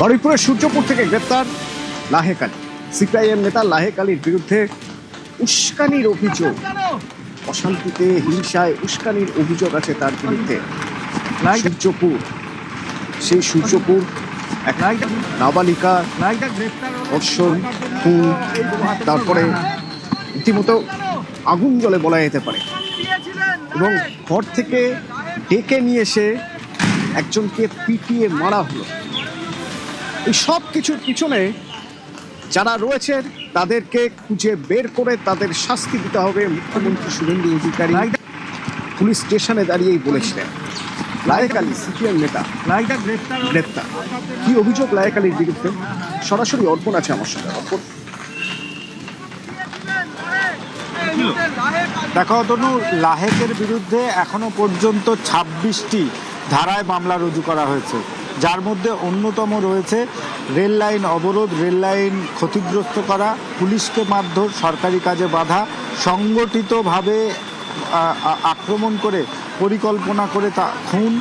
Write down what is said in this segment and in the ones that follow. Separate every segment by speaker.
Speaker 1: বারুইপুরের সূর্যপুর থেকে গ্রেপ্তার লাহেক আলী। সিপিআইএম নেতা লাহেক আলীর বিরুদ্ধে উস্কানির অভিযোগ, অশান্তিতে হিংসায় উস্কানির অভিযোগ আছে তার বিরুদ্ধে। সূর্যপুর, সেই সূর্যপুর এক নাবালিকা ধর্ষণ, খুন, তারপরে রীতিমতো আগুন জ্বলে বলা যেতে পারে, এবং ঘর থেকে ডেকে নিয়ে এসে একজনকে পিটিয়ে মারা হলো। এই সব কিছুর পিছনে যারা রয়েছে তাদেরকে খুঁজে বের করে তাদের শাস্তি দিতে হবে। মুখ্যমন্ত্রী শুভেন্দু অধিকারী পুলিশ স্টেশনে দাঁড়িয়েই বলেছিলেন। লাহেক আলী সিপিএম নেতা গ্রেপ্তার। কি অভিযোগ লাহেক আলীর বিরুদ্ধে? সরাসরি অর্পণ আছে আমার সঙ্গে। অর্পণ,
Speaker 2: দেখো তনু, লাহেকের বিরুদ্ধে এখনো পর্যন্ত 26টি ধারায় মামলা রুজু করা হয়েছে, যার মধ্যে অন্যতম রয়েছে রেল লাইন অবরোধ, রেল লাইন ক্ষতিগ্রস্ত করা, পুলিশকে মারধর, সরকারি কাজে বাধা, সংগঠিতভাবে আক্রমণ করে পরিকল্পনা করে তা খুন,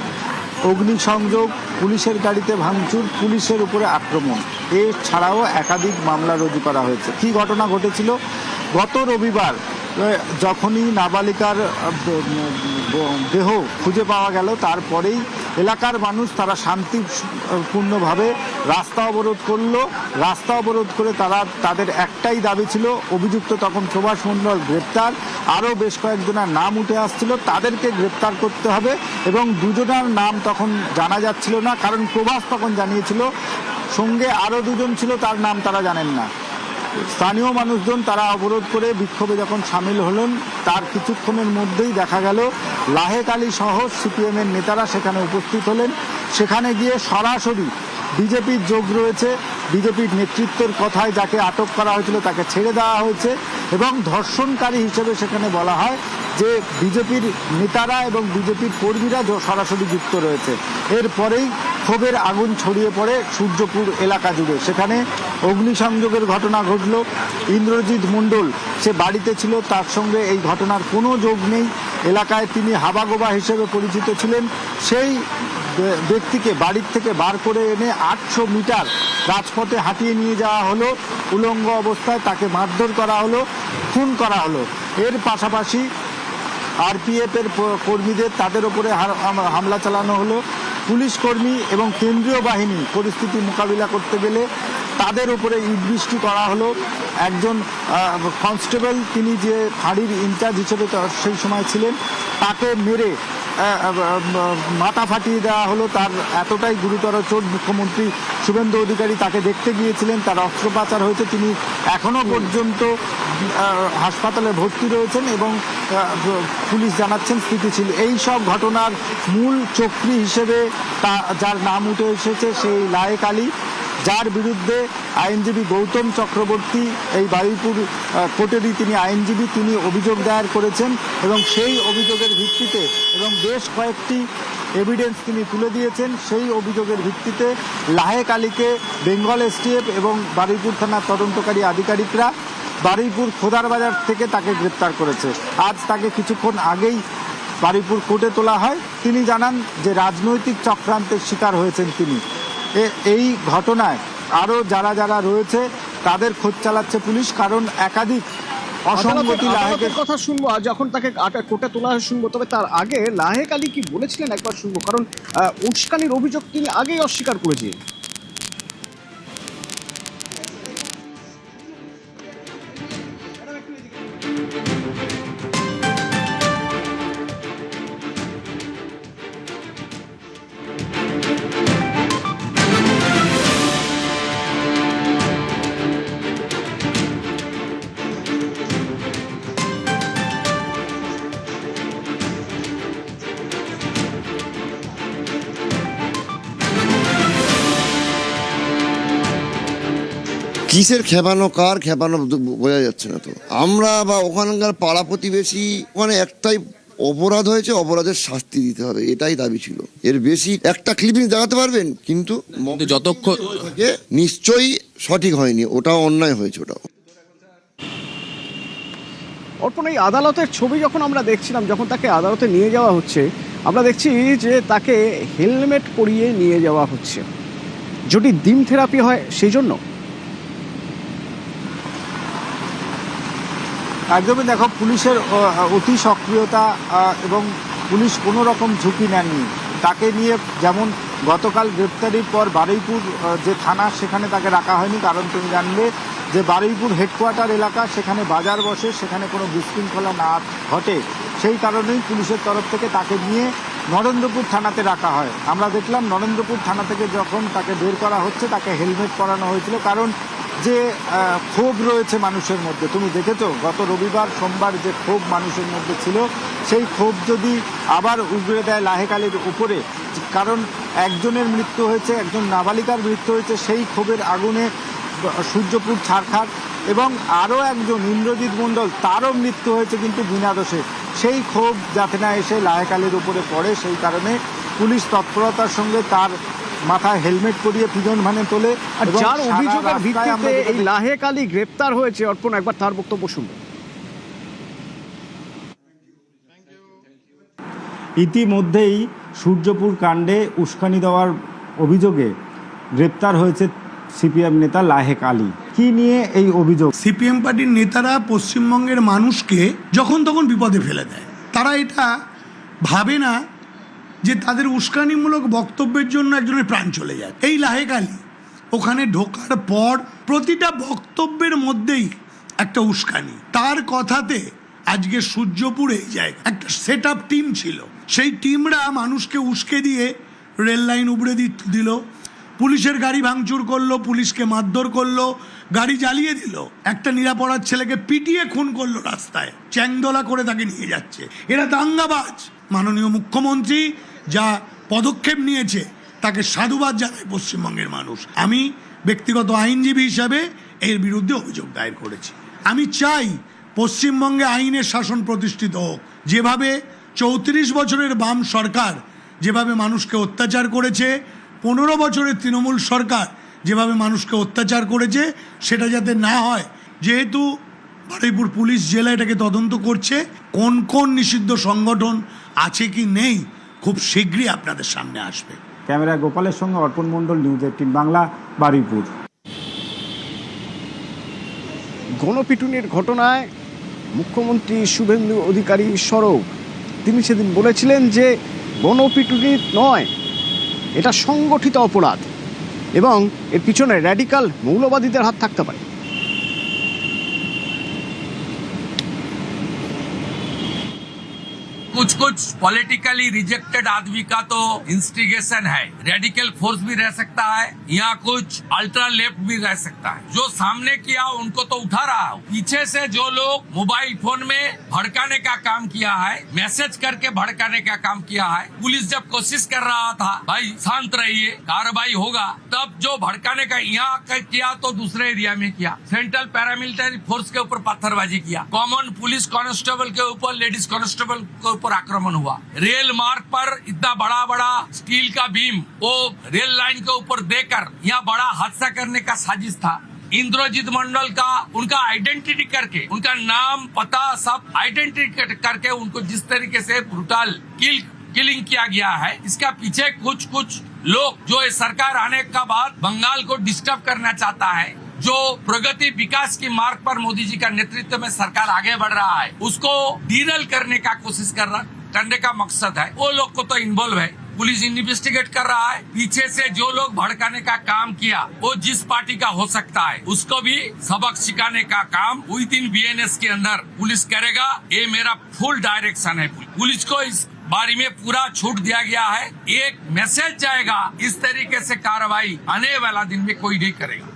Speaker 2: অগ্নিসংযোগ, পুলিশের গাড়িতে ভাঙচুর, পুলিশের উপরে আক্রমণ। এছাড়াও একাধিক মামলা রুজু করা হয়েছে। কি ঘটনা ঘটেছিল? গত রবিবার যখনই নাবালিকার দেহ খুঁজে পাওয়া গেল, তারপরেই এলাকার মানুষ তারা শান্তিপূর্ণভাবে রাস্তা অবরোধ করলো। রাস্তা অবরোধ করে তাদের একটাই দাবি ছিল, অভিযুক্ত তখন প্রভাস মণ্ডল গ্রেপ্তার, আরও বেশ কয়েকজনের নাম উঠে আসছিল, তাদেরকে গ্রেপ্তার করতে হবে। এবং দুজনের নাম তখন জানা যাচ্ছিল না, কারণ প্রভাস তখন জানিয়েছিল, সঙ্গে আরও দুজন ছিল, তার নাম তারা জানেন না। স্থানীয় মানুষজন তারা অবরোধ করে বিক্ষোভে যখন সামিল হলেন, তার কিছুক্ষণের মধ্যেই দেখা গেল লাহেক আলী সহ সিপিএমের নেতারা সেখানে উপস্থিত হলেন। সেখানে গিয়ে সরাসরি বিজেপির যোগ রয়েছে, বিজেপির নেতৃত্বের কথায় যাকে আটক করা হয়েছিল তাকে ছেড়ে দেওয়া হয়েছে, এবং ধর্ষণকারী হিসেবে সেখানে বলা হয় যে বিজেপির নেতারা এবং বিজেপির কর্মীরা সরাসরি যুক্ত রয়েছে। এরপরেই ক্ষোভের আগুন ছড়িয়ে পড়ে সূর্যপুর এলাকা জুড়ে। সেখানে অগ্নিসংযোগের ঘটনা ঘটল। ইন্দ্রজিৎ মণ্ডল সে বাড়িতে ছিল, তার সঙ্গে এই ঘটনার কোনো যোগ নেই। এলাকায় তিনি হাবাগোবা হিসেবে পরিচিত ছিলেন। সেই ব্যক্তিকে বাড়ির থেকে বার করে এনে 800 মিটার রাজপথে হাঁটিয়ে নিয়ে যাওয়া হলো। উলঙ্গ অবস্থায় তাকে মারধর করা হলো, খুন করা হলো। এর পাশাপাশি আরপিএফের কর্মীদের তাদের ওপরে হামলা চালানো হলো। পুলিশ কর্মী এবং কেন্দ্রীয় বাহিনী পরিস্থিতি মোকাবিলা করতে গেলে তাদের উপরে ইট বৃষ্টি করা হলো। একজন কনস্টেবল, তিনি যে ফাঁড়ির ইনচার্জ হিসেবে সেই সময় ছিলেন, তাকে মেরে মাথা ফাটিয়ে দেওয়া হলো। তার এতটাই গুরুতর চোট, মুখ্যমন্ত্রী শুভেন্দু অধিকারী তাকে দেখতে গিয়েছিলেন, তার অস্ত্রোপচার হয়েছে, তিনি এখনো পর্যন্ত হাসপাতালে ভর্তি রয়েছেন এবং পুলিশ জানাচ্ছেন স্থিতিশীল। এই সব ঘটনার মূল চক্রী হিসেবে যার নাম উঠে এসেছে সেই লাহেক আলী, যার বিরুদ্ধে আইনজীবী গৌতম চক্রবর্তী, এই বারুইপুর কোর্টেরই তিনি আইনজীবী, তিনি অভিযোগ দায়ের করেছেন, এবং সেই অভিযোগের ভিত্তিতে এবং বেশ কয়েকটি এভিডেন্স তিনি তুলে দিয়েছেন। সেই অভিযোগের ভিত্তিতে লাহেক আলীকে বেঙ্গল এসটিএফ এবং বারুইপুর থানার তদন্তকারী আধিকারিকরা বারুইপুর খোদার বাজার থেকে তাকে গ্রেপ্তার করেছে। আজ তাকে কিছুক্ষণ আগেই বারুইপুর কোর্টে তোলা হয়। তিনি জানান যে রাজনৈতিক চক্রান্তের শিকার হয়েছেন তিনি। এই ঘটনায় আরও যারা রয়েছে তাদের খোঁজ চালাচ্ছে পুলিশ, কারণ একাধিক অসঙ্গতি লাহেকের
Speaker 1: কথা শুনবো আর যখন তাকে কোর্টে তোলা হয় শুনবো। তবে তার আগে লাহেক আলী কি বলেছিলেন একবার শুনবো, কারণ উস্কানির অভিযোগ তিনি আগেই অস্বীকার করেছিলেন।
Speaker 3: কিসের খেপানো, কার খেপানো বোঝা যাচ্ছে না। তো আমরা বা ওখানকার পাড়া প্রতিবেশী, ওখানে একটাই অপরাধ হয়েছে, অপরাধের শাস্তি দিতে হবে, এটাই দাবি ছিল। এর বেশি একটা ক্লিপিং দেখাতে পারবেন, কিন্তু যতক্ষণ নিশ্চয়ই সঠিক হয়নি, ওটাও অন্যায় হয়েছে। ওটাও
Speaker 1: অর্পণ, এই আদালতের ছবি যখন আমরা দেখছিলাম, যখন তাকে আদালতে নিয়ে যাওয়া হচ্ছে, আমরা দেখছি যে তাকে হেলমেট পরিয়ে নিয়ে যাওয়া হচ্ছে। যদি ডিম থেরাপি হয় সেই জন্য?
Speaker 2: একদমই, দেখো পুলিশের অতি সক্রিয়তা এবং পুলিশ কোনো রকম ঝুঁকি নেননি। তাকে নিয়ে যেমন গতকাল গ্রেপ্তারির পর বারুইপুর যে থানা সেখানে তাকে রাখা হয়নি, কারণ তুমি জানবে যে বারুইপুর হেডকোয়ার্টার এলাকা, সেখানে বাজার বসে, সেখানে কোনো বিশৃঙ্খলা না ঘটে, সেই কারণেই পুলিশের তরফ থেকে তাকে নিয়ে নরেন্দ্রপুর থানাতে রাখা হয়। আমরা দেখলাম নরেন্দ্রপুর থানা থেকে যখন তাকে বের করা হচ্ছে তাকে হেলমেট পরানো হয়েছিল, কারণ যে ক্ষোভ রয়েছে মানুষের মধ্যে, তুমি দেখেছো গত রবিবার সোমবার যে ক্ষোভ মানুষের মধ্যে ছিল, সেই ক্ষোভ যদি আবার উগড়ে দেয় লাহেক আলীর উপরে, কারণ একজনের মৃত্যু হয়েছে, একজন নাবালিকার মৃত্যু হয়েছে, সেই ক্ষোভের আগুনে সূর্যপুর ছারখার, এবং আরও একজন ইন্দ্রজিৎ মণ্ডল, তারও মৃত্যু হয়েছে কিন্তু বিনা দোষে। সেই ক্ষোভ যাতে না এসে লাহেক আলীর উপরে পড়ে, সেই কারণে পুলিশ তৎপরতার সঙ্গে তার মাথায় হেলমেট পরিয়ে পিজন ভানে তোলে।
Speaker 1: আর যার অভিযোগের ভিত্তিতে এই লাহেক আলী গ্রেপ্তার হয়েছে, অর্পণ একবার তার বক্তব্য শুনবো।
Speaker 2: ইতিমধ্যেই সূর্যপুর কাণ্ডে উস্কানি দেওয়ার অভিযোগে গ্রেপ্তার হয়েছে সিপিএম নেতা লাহেক আলী। কি নিয়ে এই অভিযোগ?
Speaker 4: সিপিএম পার্টির নেতারা পশ্চিমবঙ্গের মানুষকে যখন তখন বিপদে ফেলে দেয়। তারা এটা ভাবে না যে তাদের উস্কানিমূলক বক্তব্যের জন্য একজনের প্রাণ চলে যায়। এই লাহেক আলী ওখানে ঢোকার পর প্রতিটা বক্তব্যের মধ্যেই একটা উস্কানি। তার কথাতে আজকে সূর্যপুর এই জায়গা একটা সেট আপ টিম ছিল, সেই টিমরা মানুষকে উস্কে দিয়ে রেল লাইন উবড়ে দিল, পুলিশের গাড়ি ভাঙচুর করলো, পুলিশকে মারধর করলো, গাড়ি জ্বালিয়ে দিল, একটা নিরাপরাধ ছেলেকে পিটিয়ে খুন করলো, রাস্তায় চ্যাংদোলা করে তাকে নিয়ে যাচ্ছে। এরা দাঙ্গাবাজ। মাননীয় মুখ্যমন্ত্রী যা পদক্ষেপ নিয়েছে তাকে সাধুবাদ জানায় পশ্চিমবঙ্গের মানুষ। আমি ব্যক্তিগত আইনজীবী হিসাবে এর বিরুদ্ধে অভিযোগ দায়ের করেছি। আমি চাই পশ্চিমবঙ্গে আইনের শাসন প্রতিষ্ঠিত হোক। যেভাবে 34 বছরের বাম সরকার যেভাবে মানুষকে অত্যাচার করেছে, 15 বছরের তৃণমূল সরকার যেভাবে মানুষকে অত্যাচার করেছে, সেটা যাতে না হয়। যেহেতু বারুইপুর পুলিশ জেলা এটাকে তদন্ত করছে, কোন কোন নিষিদ্ধ সংগঠন আছে কি নেই খুব শীঘ্রই আপনাদের সামনে আসবে।
Speaker 2: ক্যামেরা গোপালের সঙ্গে অর্পণ মণ্ডল, নিউজ 18 বাংলা, বারুইপুর।
Speaker 1: গণপিটুনির ঘটনায় মুখ্যমন্ত্রী শুভেন্দু অধিকারী সরব, তিনি সেদিন বলেছিলেন যে গণপিটুনি নয়, এটা সংগঠিত অপরাধ এবং এর পিছনে র্যাডিক্যাল মৌলবাদীদের হাত থাকতে পারে।
Speaker 5: कुछ कुछ पॉलिटिकली रिजेक्टेड आदमी का तो इंस्टिगेशन है, रेडिकल फोर्स भी रह सकता है, या कुछ अल्ट्रा लेफ्ट भी रह सकता है। जो सामने किया उनको तो उठा रहा हूं, पीछे से जो लोग मोबाइल फोन में भड़काने का काम किया है, मैसेज करके भड़काने का काम किया है, पुलिस जब कोशिश कर रहा था भाई शांत रहिए कार्रवाई होगा, तब जो भड़काने का यहाँ किया तो दूसरे एरिया में किया, सेंट्रल पैरामिलिट्री फोर्स के ऊपर पत्थरबाजी किया, कॉमन पुलिस कांस्टेबल के ऊपर, लेडीज कांस्टेबल के ऊपर आक्रमण हुआ, रेल मार्ग पर इतना बड़ा बड़ा स्टील का बीम वो रेल लाइन के ऊपर देकर यहाँ बड़ा हादसा करने का साजिश था। इंद्रजीत मंडल का उनका आइडेंटिटी करके, उनका नाम पता सब आइडेंटिटी करके उनको जिस तरीके से ब्रूटल किलिंग किया गया है, इसका पीछे कुछ कुछ लोग जो इस सरकार आने का बाद बंगाल को डिस्टर्ब करना चाहता है, जो प्रगति विकास की मार्ग पर मोदी जी का नेतृत्व में सरकार आगे बढ़ रहा है, उसको डीरेल करने का कोशिश करने का मकसद है। वो लोग को तो इन्वॉल्व है, पुलिस इन्वेस्टिगेट कर रहा है। पीछे से जो लोग भड़काने का काम किया वो जिस पार्टी का हो सकता है, उसको भी सबक सिखाने का काम विद इन बीएनएस के अंदर पुलिस करेगा। ये मेरा फुल डायरेक्शन है। पुलिस को इस बारे में पूरा छूट दिया गया है। एक मैसेज जाएगा, इस तरीके से कार्रवाई आने वाला दिन में कोई नहीं करेगा।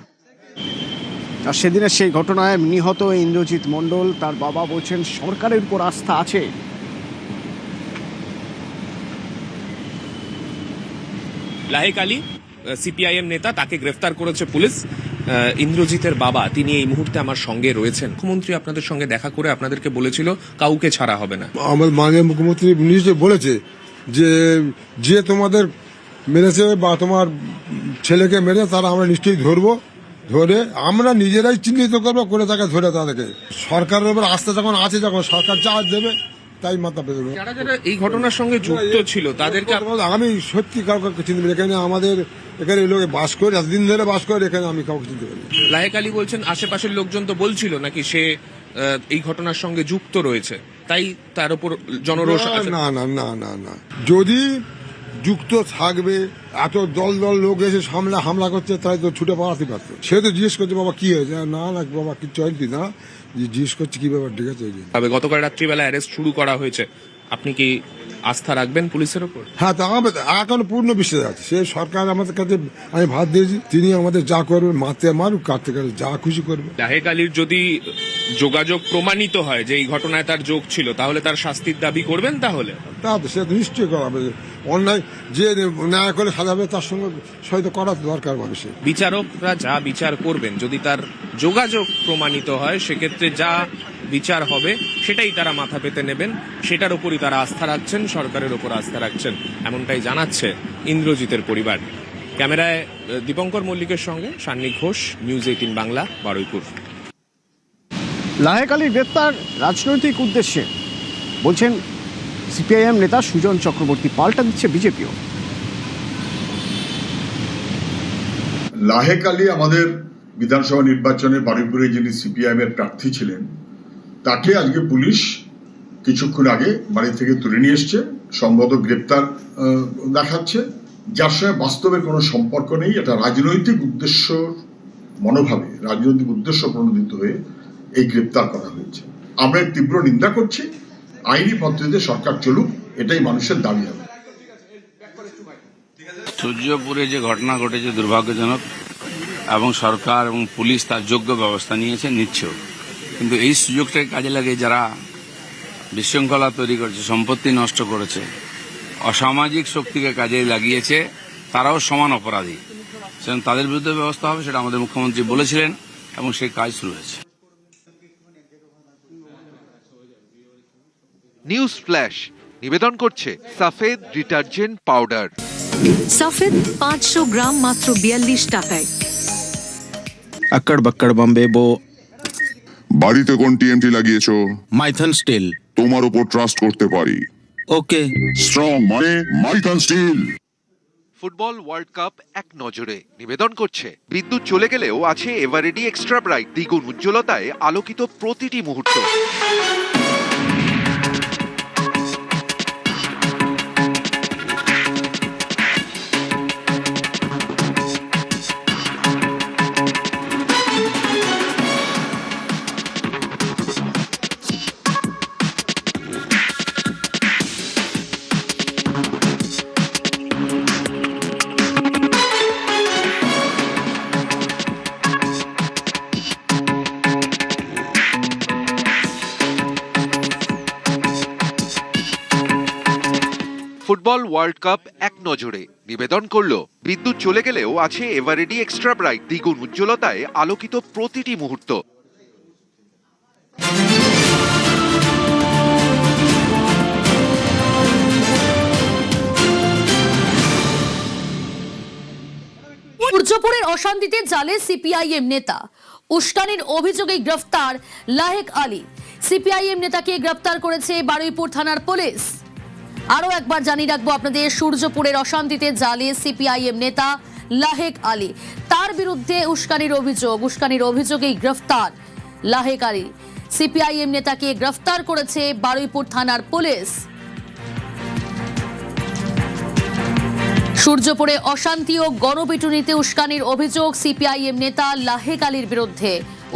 Speaker 1: আর সেদিনের সেই ঘটনায় নিহত ইন্দ্রজিৎ মণ্ডল, তার বাবা বলছেন সরকারের উপর আস্থা আছে।
Speaker 6: লাহেক আলী সিপিআইএম নেতা, তাকে গ্রেফতার করেছে পুলিশ। ইন্দ্রজিতের বাবা তিনি এই মুহূর্তে আমার সঙ্গে রয়েছেন। মুখ্যমন্ত্রী আপনাদের সঙ্গে দেখা করে আপনাদেরকে বলেছিল কাউকে ছাড়া হবে না।
Speaker 7: আমাদের মাননীয় মুখ্যমন্ত্রী নিশ্চয়ই বলেছে যে যে তোমাদের মেরেছে বা তোমার ছেলেকে মেরে তারা আমরা নিশ্চয়ই ধরবো, ধরে আমরা নিজেরাই চিহ্নিত করবো, করে তাকে ধরে তাদেরকে। সরকারের উপর আস্থা যখন আছে, যখন সরকার চার্জ দেবে তাই মাথা পেতে দেবো।
Speaker 6: যারা যারা এই ঘটনার সঙ্গে যুক্ত ছিল তাদেরকে
Speaker 7: আমি সত্যি কাউকে চিনতে পারি, এখানে আমাদের এখানে এই লোকে বাস করে এতদিন ধরে বাস করে, এখানে আমি কাউকে চিনতে পারি।
Speaker 6: লাহেক আলী বলছেন আশেপাশের লোকজন তো বলছিল নাকি সে এই ঘটনার সঙ্গে যুক্ত রয়েছে, তাই তার উপর জনরোষ আছে।
Speaker 7: না না না না না, যদি যুক্ত থাকবে, এত দল দল লোক এসে সামনে হামলা করছে, তাই তো ছুটে পালাতে পারতো। সে তো জিজ্ঞেস করছে বাবা কি হয়েছে, না না বাবা কিচ্ছু হয়নি না, জিজ্ঞেস করছে কি ব্যাপার, ঠিক আছে।
Speaker 6: তবে গতকাল রাত্রিবেলা অ্যারেস্ট শুরু করা হয়েছে, আপনি কি আস্থা রাখবেন পুলিশের ওপর?
Speaker 7: হ্যাঁ, তা এখন পূর্ণ বিশ্বাস আছে। সে সরকার আমাদের কাছে আমি ভাত দিয়েছি, তিনি আমাদের যা করবে, মারতে মারুক, কাটতে কাটে যা খুশি করবে।
Speaker 6: লাহেক আলীর যদি যোগাযোগ প্রমাণিত হয় যে এই ঘটনায় তার যোগ ছিল, তাহলে তার শাস্তির দাবি করবেন? তাহলে
Speaker 7: তা তো সে নিশ্চয়ই করাবে, অন্যায় যে ন্যায় করে সাজাবে তার সঙ্গে সহিত করা দরকার মানুষের।
Speaker 6: বিচারকরা যা বিচার করবেন, যদি তার যোগাযোগ প্রমাণিত হয়, সেক্ষেত্রে যা বিচার হবে সেটাই তারা মাথা পেতে নেবেন, সেটার উপরই তারা আস্থা রাখছেন, সরকারের উপর আস্থা রাখছেন, এমনটাই জানাচ্ছে ইন্দ্রজিতের পরিবার। ক্যামেরায় দীপঙ্কর মল্লিকের সঙ্গে সান্নিক ঘোষ, নিউজ 18 বাংলা, বারুইপুর।
Speaker 1: লাহেক আলীর গ্রেপ্তার রাজনৈতিক উদ্দেশ্যে বলছেন সিপিআইএম নেতা সুজন চক্রবর্তী, পাল্টা দিচ্ছে বিজেপিও।
Speaker 8: লাহেক আলী আমাদের বিধানসভা নির্বাচনে বারুইপুরে যিনি সিপিআইএম এর প্রার্থী ছিলেন, তাকে আজকে পুলিশ কিছুক্ষণ আগে বাড়ি থেকে তুলে নিয়ে এসছে, সম্ভবত গ্রেপ্তার দেখাচ্ছে, যার সঙ্গে বাস্তবের কোনো সম্পর্ক নেই। এটা রাজনৈতিক উদ্দেশ্য মনোভাবে, রাজনৈতিক উদ্দেশ্য প্রণোদিত হয়ে এই গ্রেপ্তার করা হয়েছে। আমরা এর তীব্র নিন্দা করছি। আইনি পদ্ধতিতে সরকার চলুক, এটাই মানুষের দাবি হবে।
Speaker 9: সূর্যপুরে যে ঘটনা ঘটেছে দুর্ভাগ্যজনক, এবং সরকার এবং পুলিশ তার যোগ্য ব্যবস্থা নিচ্ছে, কিন্তু এই সুযোগটাকে কাজে লাগে যারা বিশৃঙ্খলা তৈরি করেছে, সম্পত্তি নষ্ট করেছে, অসামাজিক শক্তিকে কাজে লাগিয়েছে, তারাও সমান অপরাধী, সেজন্য তাদের বিরুদ্ধে ব্যবস্থা হবে, সেটা আমাদের মুখ্যমন্ত্রী বলেছিলেন এবং সেই কাজ শুরু হয়েছে।
Speaker 10: নিউজ ফ্ল্যাশ নিবেদন করছে সাফেদ ডিটারজেন্ট পাউডার।
Speaker 11: সাফেদ 500 গ্রাম মাত্র 42 টাকায়।
Speaker 12: अक्कड़ बक्कड़ बम्बे बो।
Speaker 13: বাড়িতে কোন টিএমটি লাগিয়েছো?
Speaker 12: মাইথন স্টিল।
Speaker 13: তোমার উপর ট্রাস্ট করতে পারি।
Speaker 12: ওকে।
Speaker 13: স্ট্রং মানে Maithon steel.
Speaker 10: Football world cup এক নজরে নিবেদন করছে বিদ্যুৎ চলে গেলেও আছে এভারেডি এক্সট্রা ব্রাইট, দ্বিগুণ উজ্জ্বলতায় আলোকিত প্রতিটি মুহূর্ত। ফুটবল ওয়ার্ল্ড কাপ এক নজরে নিবেদন করলো বিদ্যুৎ চলে গেলেও আছে এভারেডি এক্সট্রা ব্রাইট, দ্বিগুণ উজ্জ্বলতায় আলোকিত প্রতিটি মুহূর্ত।
Speaker 11: সূর্যপুরের অশান্তিতে জালে সিপিআইএম নেতা, উস্কানির অভিযোগে গ্রেফতার লাহেক আলী। সিপিআইএম নেতাকে গ্রেফতার করেছে বারুইপুর থানার পুলিশ। আরো একবার জানিয়ে রাখবো আপনাদের, সূর্যপুরের অশান্তিতে জালে সিপিআইএম নেতা লাহেক আলী, তার বিরুদ্ধে উস্কানির অভিযোগেই গ্রেফতার লাহেক আলী। সিপিআইএম নেতাকে গ্রেফতার করেছে বারুইপুর থানার পুলিশ। সূর্যপুরে অশান্তি ও গণপিটুনিতে উস্কানির অভিযোগ সিপিআইএম নেতা লাহেক আলীর বিরুদ্ধে।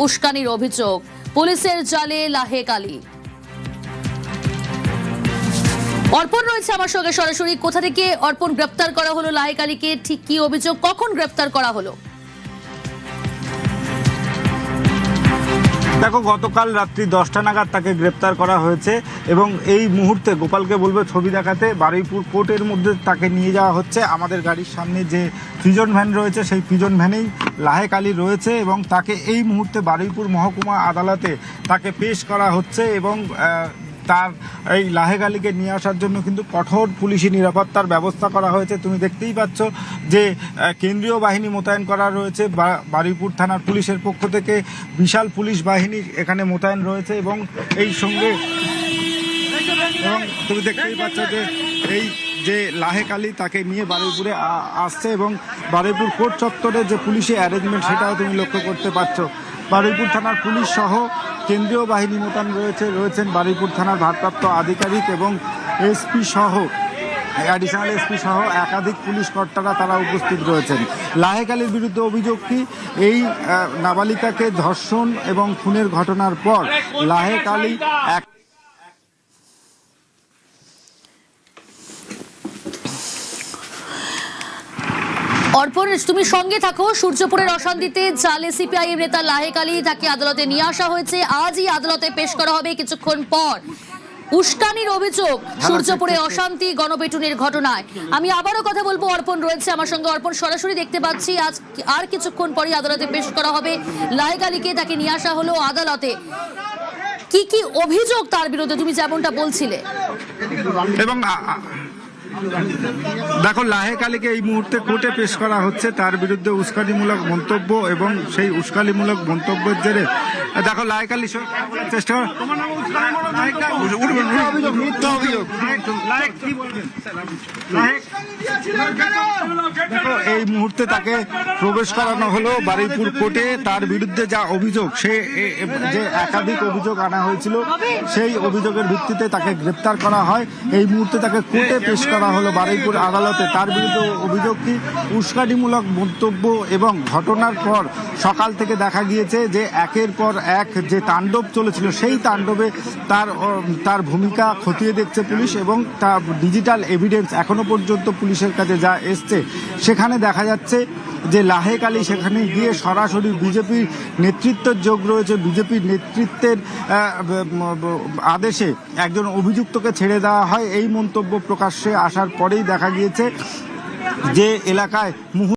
Speaker 11: উস্কানির অভিযোগ, পুলিশের জালে লাহেক আলী। অর্পণ রয়েছে আমার সঙ্গে সরাসরি। কোথা থেকে অর্পণ গ্রেপ্তার করা হলো লাহেক আলীকে, ঠিক কি অভিযোগ, কখন গ্রেপ্তার করা হলো?
Speaker 2: দেখো, গতকাল রাত্রি 10টা নাগাদ তাকে গ্রেপ্তার করা হয়েছে এবং এই মুহূর্তে গোপালকে বলবে ছবি দেখাতে, বারুইপুর কোর্টের মধ্যে তাকে নিয়ে যাওয়া হচ্ছে। আমাদের গাড়ির সামনে যে প্রিজন ভ্যান রয়েছে সেই প্রিজন ভ্যানেই লাহেক আলী রয়েছে এবং তাকে এই মুহূর্তে বারুইপুর মহকুমা আদালতে তাকে পেশ করা হচ্ছে এবং তার এই লাহেক আলীকে নিয়ে আসার জন্য কিন্তু কঠোর পুলিশি নিরাপত্তার ব্যবস্থা করা হয়েছে। তুমি দেখতেই পাচ্ছ যে কেন্দ্রীয় বাহিনী মোতায়েন করা রয়েছে, বারুইপুর থানার পুলিশের পক্ষ থেকে বিশাল পুলিশ বাহিনী এখানে মোতায়েন রয়েছে এবং এই সঙ্গে এবং তুমি দেখতেই পাচ্ছ যে এই যে লাহেক আলী তাকে নিয়ে বারুইপুরে আসছে এবং বারুইপুর কোর্ট চত্বরে যে পুলিশি অ্যারেঞ্জমেন্ট সেটাও তুমি লক্ষ্য করতে পারছো। বারুইপুর থানার পুলিশ সহ কেন্দ্রীয় বাহিনী মোতায়েন রয়েছেন বারুইপুর থানার ভারপ্রাপ্ত আধিকারিক এবং এসপি সহ অ্যাডিশনাল এসপি সহ একাধিক পুলিশ কর্তারা তারা উপস্থিত রয়েছেন। লাহেক আলীর বিরুদ্ধে অভিযোগ কি, এই নাবালিকাকে ধর্ষণ এবং খুনের ঘটনার পর লাহেক আলী এক
Speaker 11: অর্পণ, তুমি সঙ্গে থাকো। সূর্যপুরের অশান্তিতে জালে সিপিআইএম নেতা লাহেক আলী, তাকে আদালতে নিয়ে আসা হয়েছে। আজই আদালতে পেশ করা হবে কিছুক্ষণ পর। উস্কানির অভিযোগ, সূর্যপুরে অশান্তি, গণপিটুনির ঘটনায়। আমি আবারও কথা বলবো, অর্পণ রয়েছে আমার সঙ্গে। অর্পণ, সরাসরি দেখতে পাচ্ছি আজ আর কিছুক্ষণ পরই আদালতে পেশ করা হবে লাহেক আলীকে, তাকে নিয়ে আসা হলো আদালতে। কি কি অভিযোগ তার বিরুদ্ধে, তুমি যেমনটা বলছিলে?
Speaker 2: এবং দেখো, লাহেক আলীকে এই মুহূর্তে কোর্টে পেশ করা হচ্ছে, তার বিরুদ্ধে উস্কানিমূলক মন্তব্য এবং সেই উস্কানিমূলক মন্তব্যের জেরে দেখো লাহেক আলী চেষ্টা কর। দেখো, এই মুহূর্তে তাকে প্রবেশ করানো হলো বারুইপুর কোর্টে। তার বিরুদ্ধে যা অভিযোগ, সে যে একাধিক অভিযোগ আনা হয়েছিল, সেই অভিযোগের ভিত্তিতে তাকে গ্রেপ্তার করা হয়। এই মুহূর্তে তাকে কোর্টে পেশ করা হলো বারুইপুর আদালতে। তার বিরুদ্ধে অভিযোগ কি, উস্কানিমূলক মন্তব্য এবং ঘটনার পর সকাল থেকে দেখা গিয়েছে যে একের পর এক যে তাণ্ডব চলেছিল, সেই তাণ্ডবে তার ভূমিকা খতিয়ে দেখছে পুলিশ এবং তার ডিজিটাল এভিডেন্স এখনো পর্যন্ত পুলিশের কাছে যা এসছে, সেখানে দেখা যাচ্ছে যে লাহেক আলী সেখানে গিয়ে সরাসরি বিজেপির নেতৃত্বের যোগ রয়েছে। বিজেপির নেতৃত্বের আদেশে একজন অভিযুক্তকে ছেড়ে দেওয়া হয়। এই মন্তব্য প্রকাশ্যে আসার পরেই দেখা গিয়েছে যে এলাকায়